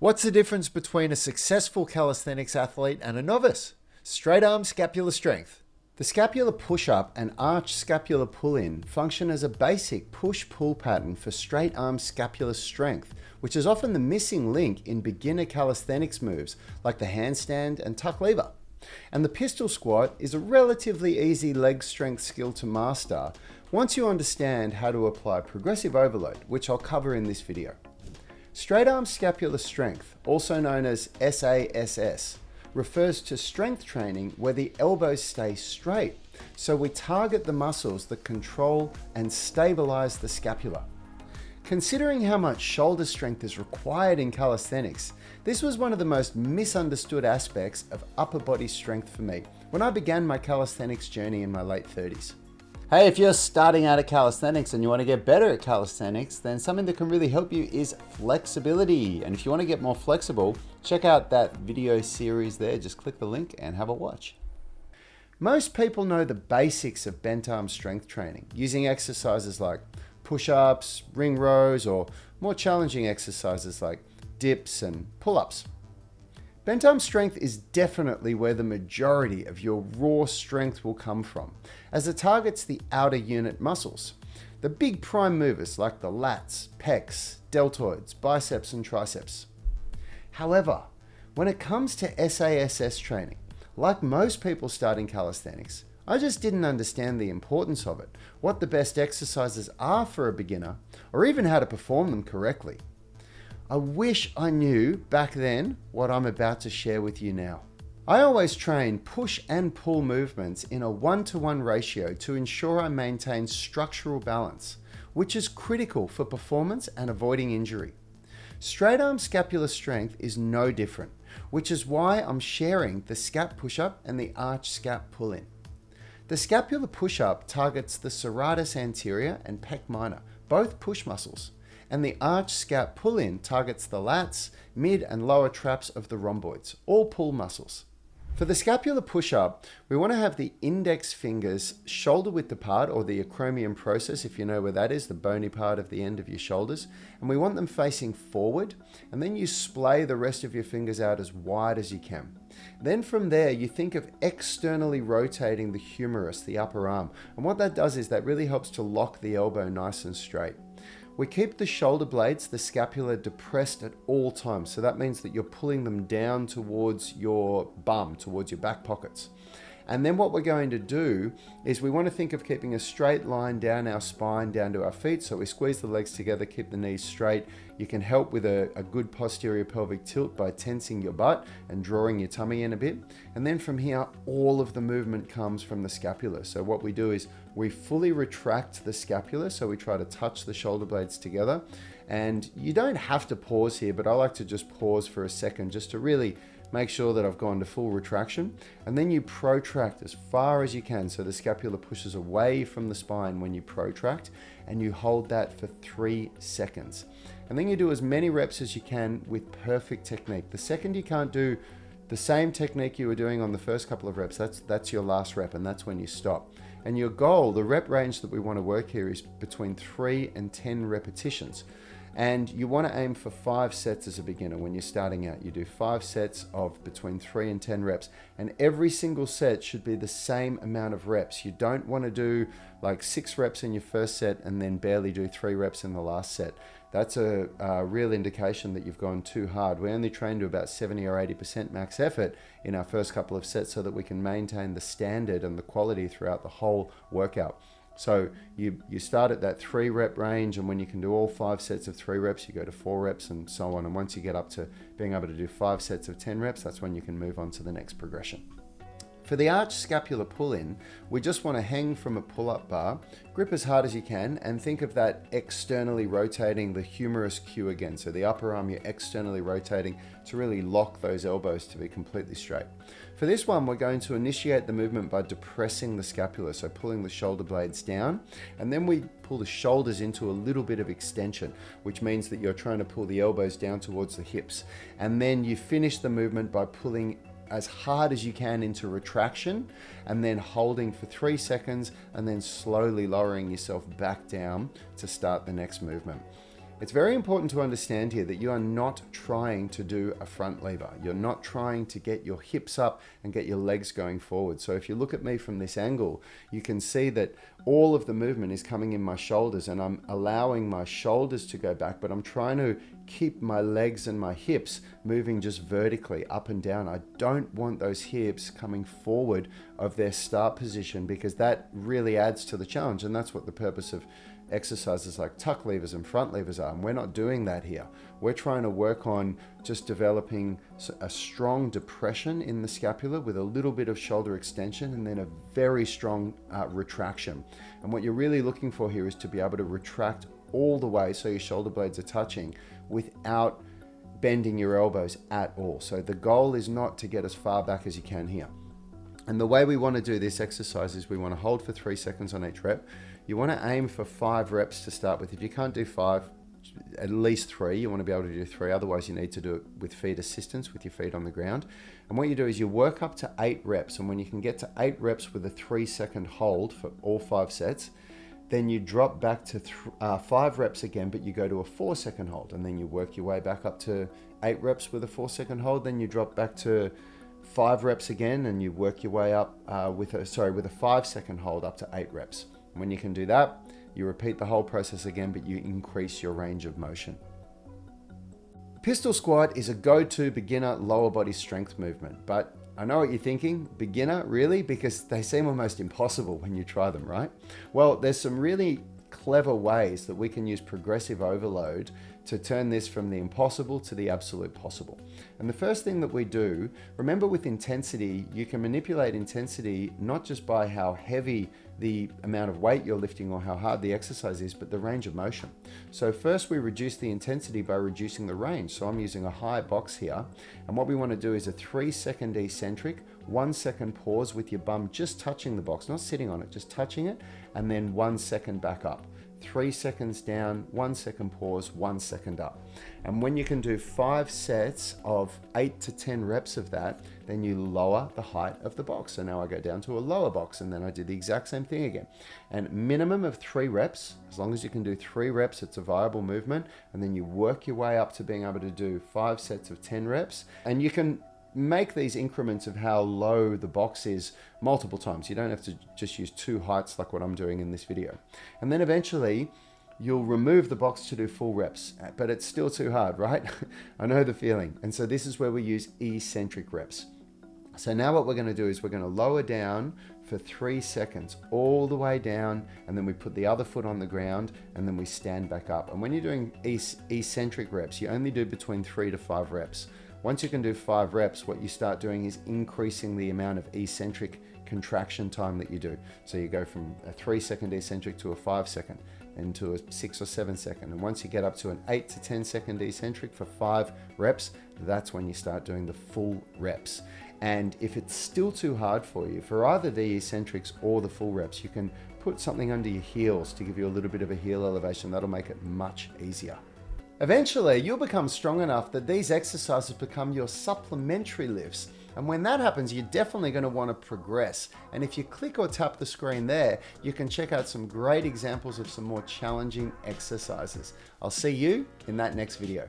What's the difference between a successful calisthenics athlete and a novice? Straight arm scapular strength. The scapular push-up and arch scapular pull-in function as a basic push-pull pattern for straight arm scapular strength, which is often the missing link in beginner calisthenics moves like the handstand and tuck lever. And the pistol squat is a relatively easy leg strength skill to master once you understand how to apply progressive overload, which I'll cover in this video. Straight arm scapular strength, also known as SASS, refers to strength training where the elbows stay straight, so we target the muscles that control and stabilize the scapula. Considering how much shoulder strength is required in calisthenics, this was one of the most misunderstood aspects of upper body strength for me when I began my calisthenics journey in my late 30s. Hey, if you're starting out at calisthenics and you want to get better at calisthenics, then something that can really help you is flexibility. And if you want to get more flexible, check out that video series there. Just click the link and have a watch. Most people know the basics of bent arm strength training, using exercises like push-ups, ring rows, or more challenging exercises like dips and pull-ups. Bent arm strength is definitely where the majority of your raw strength will come from, as it targets the outer unit muscles, the big prime movers like the lats, pecs, deltoids, biceps and triceps. However, when it comes to SASS training, like most people starting calisthenics, I just didn't understand the importance of it, what the best exercises are for a beginner, or even how to perform them correctly. I wish I knew back then what I'm about to share with you now. I always train push and pull movements in a 1-to-1 ratio to ensure I maintain structural balance, which is critical for performance and avoiding injury. Straight arm scapular strength is no different, which is why I'm sharing the scap push-up and the arch scap pull-in. The scapular push-up targets the serratus anterior and pec minor, both push muscles, and the arch scap pull-in targets the lats, mid and lower traps of the rhomboids, all pull muscles. For the scapular push-up, we want to have the index fingers shoulder width apart, or the acromion process, if you know where that is, the bony part of the end of your shoulders, and we want them facing forward, and then you splay the rest of your fingers out as wide as you can. Then from there, you think of externally rotating the humerus, the upper arm, and what that does is that really helps to lock the elbow nice and straight. We keep the shoulder blades, the scapula, depressed at all times. So that means that you're pulling them down towards your bum, towards your back pockets. And then what we're going to do is we want to think of keeping a straight line down our spine, down to our feet. So we squeeze the legs together, keep the knees straight. You can help with a good posterior pelvic tilt by tensing your butt and drawing your tummy in a bit. And then from here, all of the movement comes from the scapula. So what we do is we fully retract the scapula. So we try to touch the shoulder blades together. And you don't have to pause here, but I like to just pause for a second just to really make sure that I've gone to full retraction, and then you protract as far as you can. So the scapula pushes away from the spine when you protract, and you hold that for 3 seconds. And then you do as many reps as you can with perfect technique. The second you can't do the same technique you were doing on the first couple of reps, that's your last rep, and that's when you stop. And your goal, the rep range that we want to work here, is between 3 and 10 repetitions. And you want to aim for 5 sets as a beginner when you're starting out. You do 5 sets of between 3 and 10 reps. And every single set should be the same amount of reps. You don't want to do like 6 reps in your first set and then barely do 3 reps in the last set. That's a real indication that you've gone too hard. We only train to about 70 or 80% max effort in our first couple of sets so that we can maintain the standard and the quality throughout the whole workout. So you start at that 3 rep range, and when you can do all 5 sets of 3 reps, you go to 4 reps and so on. And once you get up to being able to do 5 sets of 10 reps, that's when you can move on to the next progression. For the arch scapular pull-in, we just want to hang from a pull-up bar, grip as hard as you can, and think of that externally rotating the humerus cue again. So the upper arm, you're externally rotating to really lock those elbows to be completely straight. For this one, we're going to initiate the movement by depressing the scapula, so pulling the shoulder blades down, and then we pull the shoulders into a little bit of extension, which means that you're trying to pull the elbows down towards the hips. And then you finish the movement by pulling as hard as you can into retraction, and then holding for 3 seconds, and then slowly lowering yourself back down to start the next movement. It's very important to understand here that you are not trying to do a front lever. You're not trying to get your hips up and get your legs going forward. So if you look at me from this angle, you can see that all of the movement is coming in my shoulders, and I'm allowing my shoulders to go back, but I'm trying to keep my legs and my hips moving just vertically up and down. I don't want those hips coming forward of their start position, because that really adds to the challenge, and that's what the purpose of exercises like tuck levers and front levers are. And we're not doing that here. We're trying to work on just developing a strong depression in the scapula with a little bit of shoulder extension, and then a very strong retraction. And what you're really looking for here is to be able to retract all the way so your shoulder blades are touching without bending your elbows at all. So the goal is not to get as far back as you can here. And the way we want to do this exercise is we want to hold for 3 seconds on each rep. You want to aim for 5 reps to start with. If you can't do 5, at least 3. You want to be able to do 3. Otherwise, you need to do it with feet assistance, with your feet on the ground. And what you do is you work up to 8 reps. And when you can get to 8 reps with a 3-second hold for all 5 sets, then you drop back to 5 reps again, but you go to a 4-second hold. And then you work your way back up to 8 reps with a 4-second hold. Then you drop back to 5 reps again, and you work your way up with a 5-second hold up to 8 reps. And when you can do that, you repeat the whole process again, but you increase your range of motion. Pistol squat is a go-to beginner lower body strength movement, but I know what you're thinking, beginner, really? Because they seem almost impossible when you try them, right? Well, there's some really clever ways that we can use progressive overload to turn this from the impossible to the absolute possible. And the first thing that we do, remember with intensity, you can manipulate intensity not just by how heavy the amount of weight you're lifting or how hard the exercise is, but the range of motion. So first we reduce the intensity by reducing the range. So I'm using a high box here. And what we want to do is a 3-second eccentric, 1-second pause with your bum just touching the box, not sitting on it, just touching it, and then 1 second back up. 3 seconds down, 1 second pause, 1 second up. And when you can do 5 sets of 8 to 10 reps of that, then you lower the height of the box. So now I go down to a lower box, and then I do the exact same thing again. And minimum of 3 reps, as long as you can do 3 reps, it's a viable movement. And then you work your way up to being able to do 5 sets of 10 reps. And you can make these increments of how low the box is multiple times. You don't have to just use 2 heights like what I'm doing in this video. And then eventually you'll remove the box to do full reps, but it's still too hard, right? I know the feeling. And so this is where we use eccentric reps. So now what we're going to do is we're going to lower down for 3 seconds all the way down, and then we put the other foot on the ground, and then we stand back up. And when you're doing eccentric reps, you only do between 3 to 5 reps. Once you can do 5 reps, what you start doing is increasing the amount of eccentric contraction time that you do. So you go from a 3-second eccentric to a 5-second, and to a 6 or 7 second. And once you get up to an 8 to 10 second eccentric for 5 reps, that's when you start doing the full reps. And if it's still too hard for you, for either the eccentrics or the full reps, you can put something under your heels to give you a little bit of a heel elevation. That'll make it much easier. Eventually, you'll become strong enough that these exercises become your supplementary lifts. And when that happens, you're definitely going to want to progress. And if you click or tap the screen there, you can check out some great examples of some more challenging exercises. I'll see you in that next video.